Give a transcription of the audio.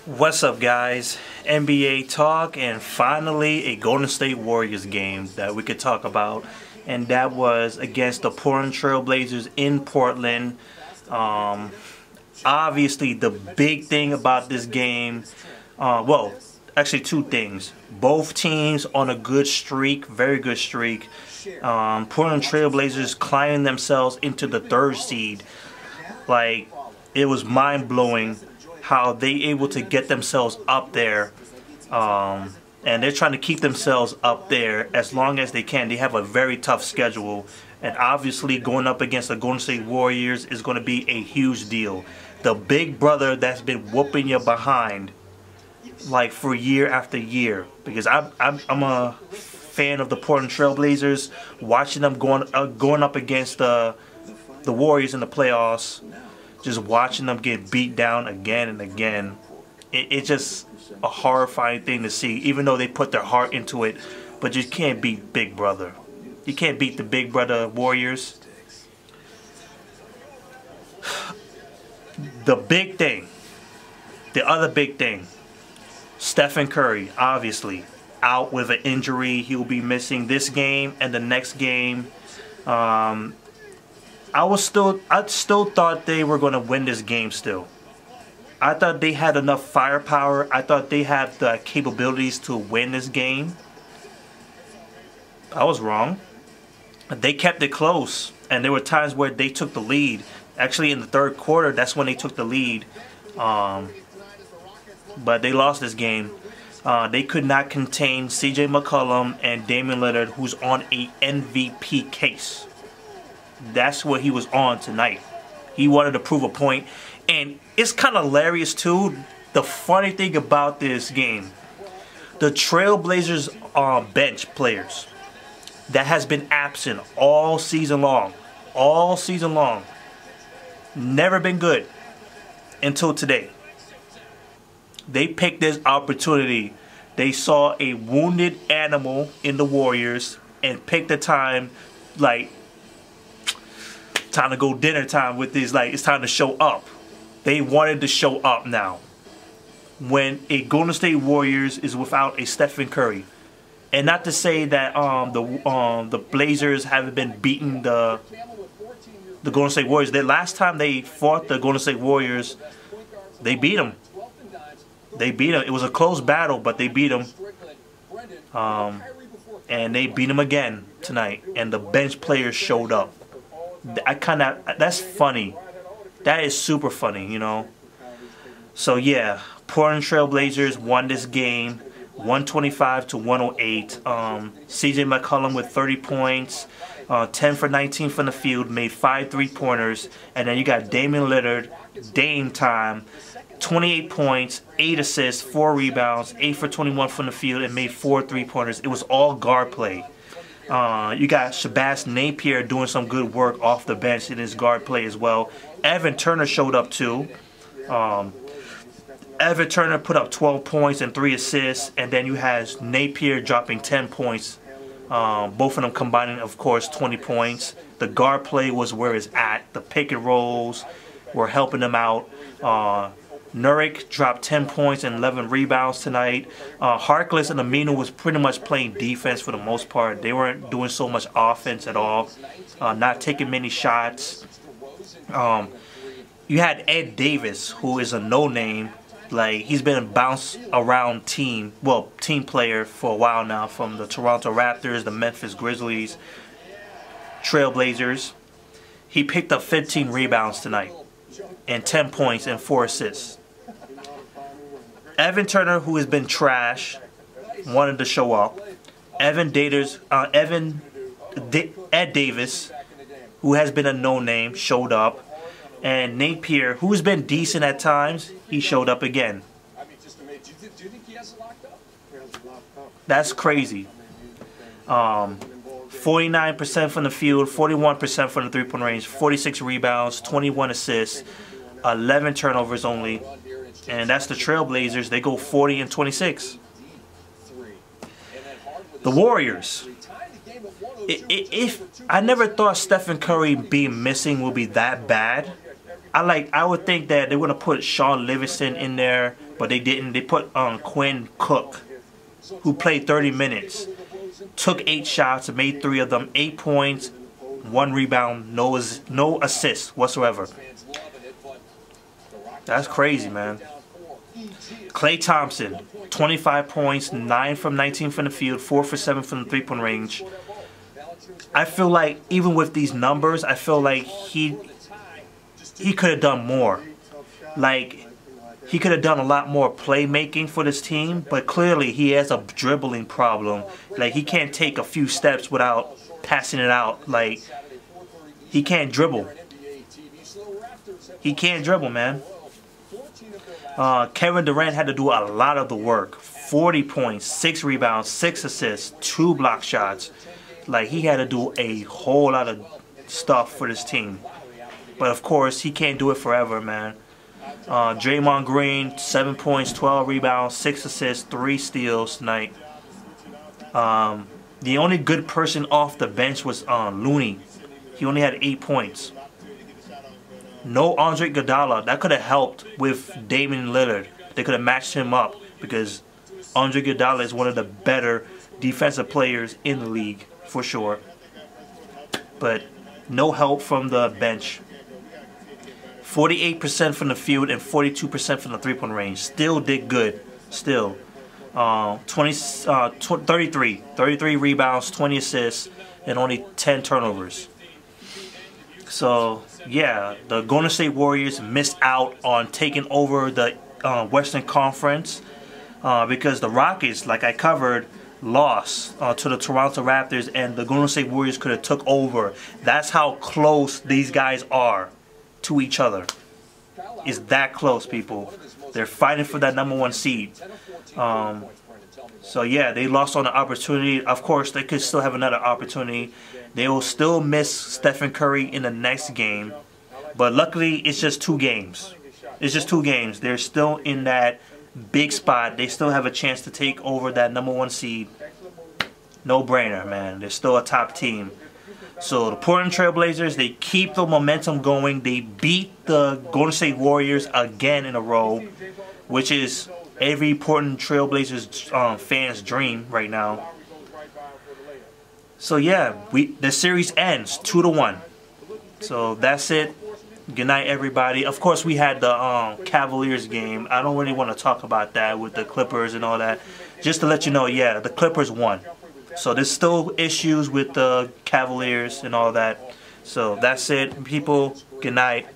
What's up, guys? NBA talk, and finally a Golden State Warriors game that we could talk about, and that was against the Portland Trail Blazers in Portland. Obviously, the big thing about this game, well, actually two things. Both teams on a good streak, very good streak. Portland Trail Blazers climbing themselves into the third seed. Like, it was mind-blowing how they able to get themselves up there, and they're trying to keep themselves up there as long as they can. They have a very tough schedule, and obviously going up against the Golden State Warriors is going to be a huge deal. The big brother that's been whooping you behind like for year after year, because I'm a fan of the Portland Trail Blazers. Watching them going up against the Warriors in the playoffs, just watching them get beat down again and again, it's just a horrifying thing to see, even though they put their heart into it. But you can't beat Big Brother. You can't beat the Big Brother Warriors. The big thing, the other big thing, Stephen Curry, obviously, out with an injury. He will be missing this game and the next game. I still thought they were going to win this game still. I thought they had enough firepower. I thought they had the capabilities to win this game. I was wrong. They kept it close, and there were times where they took the lead. Actually, in the third quarter, that's when they took the lead. But they lost this game. They could not contain CJ McCollum and Damian Lillard, who's on a MVP case. That's what he was on tonight. He wanted to prove a point. And it's kind of hilarious too. The funny thing about this game, the Trailblazers are bench players that has been absent all season long. All season long. Never been good until today. They picked this opportunity. They saw a wounded animal in the Warriors and picked the time, like, time to go dinner time with these, like, it's time to show up. They wanted to show up now. When a Golden State Warriors is without a Stephen Curry. And not to say that the Blazers haven't been beating the Golden State Warriors. The last time they fought the Golden State Warriors, they beat them. They beat them. It was a close battle, but they beat them. And they beat them again tonight. And the bench players showed up. That's funny. That is super funny, you know. So yeah, Portland Trail Blazers won this game 125-108. CJ McCollum with 30 points, 10 for 19 from the field, made 5 3-pointers, and then you got Damian Lillard, Dame time, 28 points, 8 assists, 4 rebounds, 8 for 21 from the field, and made 4 3-pointers. It was all guard play. You got Shabazz Napier doing some good work off the bench in his guard play as well. Evan Turner showed up too. Evan Turner put up 12 points and 3 assists. And then you had Napier dropping 10 points. Both of them combining, of course, 20 points. The guard play was where it's at. The pick and rolls were helping them out. Nurkic dropped 10 points and 11 rebounds tonight. Harkless and Aminu was pretty much playing defense for the most part. They weren't doing so much offense at all. Not taking many shots. You had Ed Davis, who is a no-name. Like, he's been a bounce-around team player for a while now, from the Toronto Raptors, the Memphis Grizzlies, Trailblazers. He picked up 15 rebounds tonight and 10 points and 4 assists. Evan Turner, who has been trash, wanted to show up. Ed Davis, who has been a no-name, showed up. And Napier, who's been decent at times, he showed up again. That's crazy. 49% from the field, 41% from the three-point range, 46 rebounds, 21 assists, 11 turnovers only. And that's the Trailblazers. They go 40-26. The Warriors. If I never thought Stephen Curry being missing would be that bad. I would think that they would have put Sean Livingston in there, but they didn't. They put Quinn Cook, who played 30 minutes, took 8 shots and made 3 of them, 8 points, 1 rebound, no assists whatsoever. That's crazy, man. Klay Thompson, 25 points, 9 from 19 from the field, 4 for 7 from the 3-point range. I feel like even with these numbers, I feel like he could have done more. Like, he could have done a lot more playmaking for this team, but clearly he has a dribbling problem. Like, he can't take a few steps without passing it out. Like, he can't dribble. He can't dribble, man. Kevin Durant had to do a lot of the work. 40 points, 6 rebounds, 6 assists, 2 block shots. Like, he had to do a whole lot of stuff for this team. But, of course, he can't do it forever, man. Draymond Green, 7 points, 12 rebounds, 6 assists, 3 steals tonight. The only good person off the bench was Looney. He only had 8 points. No Andre Iguodala. That could have helped with Damian Lillard. They could have matched him up because Andre Iguodala is one of the better defensive players in the league, for sure. But no help from the bench. 48% from the field and 42% from the 3-point range. Still did good. Still. 33 rebounds, 20 assists, and only 10 turnovers. So, yeah, the Golden State Warriors missed out on taking over the Western Conference because the Rockets, like I covered, lost to the Toronto Raptors, and the Golden State Warriors could have took over. That's how close these guys are to each other. It's that close, people. They're fighting for that #1 seed. So yeah, they lost on the opportunity. Of course, they could still have another opportunity. They will still miss Stephen Curry in the next game. But luckily, it's just 2 games. It's just 2 games. They're still in that big spot. They still have a chance to take over that #1 seed. No brainer, man. They're still a top team. So the Portland Trail Blazers, they keep the momentum going. They beat the Golden State Warriors again in a row, which is every Portland Trail Blazers fan's dream right now. So yeah, the series ends 2-1. So that's it. Good night, everybody. Of course, we had the Cavaliers game. I don't really want to talk about that with the Clippers and all that. Just to let you know, yeah, the Clippers won. So there's still issues with the Cavaliers and all that. So that's it, people. Good night.